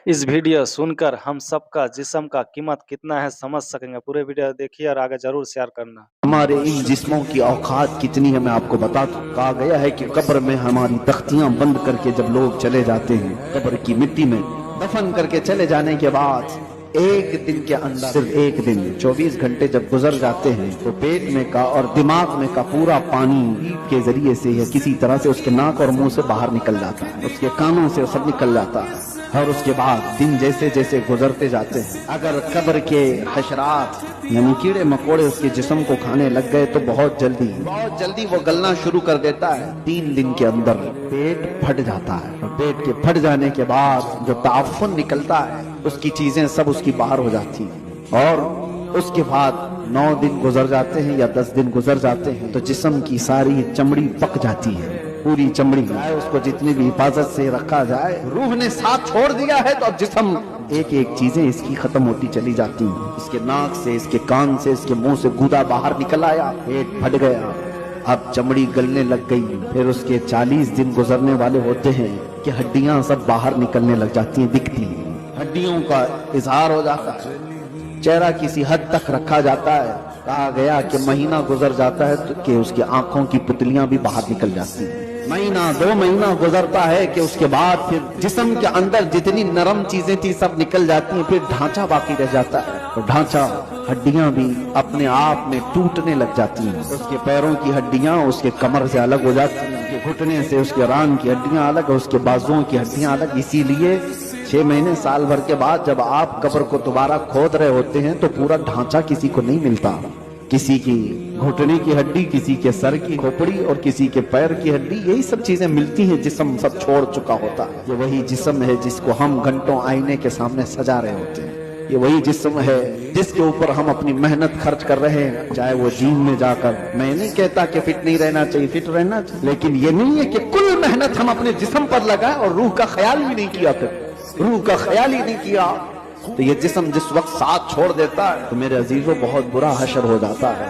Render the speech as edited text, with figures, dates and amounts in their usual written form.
इस वीडियो सुनकर हम सबका जिस्म का कीमत कितना है समझ सकेंगे। पूरे वीडियो देखिए और आगे जरूर शेयर करना। हमारे इन जिस्मों की औकात कितनी है मैं आपको बता दूं। कहा गया है कि कब्र में हमारी तख्तियां बंद करके जब लोग चले जाते हैं, कब्र की मिट्टी में दफन करके चले जाने के बाद एक दिन के अंदर, सिर्फ एक दिन 24 घंटे जब गुजर जाते हैं, तो पेट में का और दिमाग में का पूरा पानी के जरिए से या किसी तरह से उसके नाक और मुंह से बाहर निकल जाता है, उसके कानों से सब निकल जाता है। और उसके बाद दिन जैसे जैसे गुजरते जाते हैं, अगर कब्र के हशरात यानी कीड़े मकोड़े उसके जिस्म को खाने लग गए तो बहुत जल्दी वो गलना शुरू कर देता है। 3 दिन के अंदर पेट फट जाता है और पेट के फट जाने के बाद जो ताफुन निकलता है उसकी चीजें सब उसकी बाहर हो जाती हैं। और उसके बाद 9 दिन गुजर जाते हैं या 10 दिन गुजर जाते हैं तो जिस्म की सारी चमड़ी पक जाती है, पूरी चमड़ी है। उसको जितनी भी हिफाजत से रखा जाए, रूह ने साथ छोड़ दिया है तो अब जिस्म एक एक चीजें इसकी खत्म होती चली जाती हैं। इसके नाक से, इसके कान से, इसके मुंह से गूदा बाहर निकल आया, पेट फट गया, अब चमड़ी गलने लग गई। फिर उसके 40 दिन गुजरने वाले होते हैं कि हड्डियां सब बाहर निकलने लग जाती हैं, दिखती हैं, हड्डियों का इजहार हो जाता है, चेहरा किसी हद तक रखा जाता है। कहा गया कि महीना गुजर जाता है तो कि उसकी आंखों की पुतलियां भी बाहर निकल जाती हैं। महीना 2 महीना गुजरता है कि उसके बाद फिर जिस्म के अंदर जितनी नरम चीजें थी सब निकल जाती हैं, फिर ढांचा बाकी रह जाता है। तो ढांचा, हड्डियां भी अपने आप में टूटने लग जाती हैं। उसके पैरों की हड्डियां उसके कमर से अलग हो जाती हैं, उसके घुटने से उसके रान की हड्डियां अलग, उसके बाजुओं की हड्डियां अलग। इसीलिए 6 महीने साल भर के बाद जब आप कब्र को दोबारा खोद रहे होते हैं तो पूरा ढांचा किसी को नहीं मिलता। किसी की घुटने की हड्डी, किसी के सर की खोपड़ी और किसी के पैर की हड्डी, यही सब चीजें मिलती हैं। जिस्म सब छोड़ चुका होता है। ये वही जिस्म है जिसको हम घंटों आईने के सामने सजा रहे होते हैं। ये वही जिस्म है जिसके ऊपर हम अपनी मेहनत खर्च कर रहे हैं, चाहे वो जिम में जाकर। मैं नहीं कहता कि फिट नहीं रहना चाहिए, फिट रहना चाहिए, लेकिन ये नहीं है कि कुल मेहनत हम अपने जिस्म पर लगाएं और रूह का ख्याल भी नहीं किया। फिर रूह का ख्याल ही नहीं किया तो ये जिस्म जिस वक्त साथ छोड़ देता है तो मेरे अजीजों बहुत बुरा हशर हो जाता है।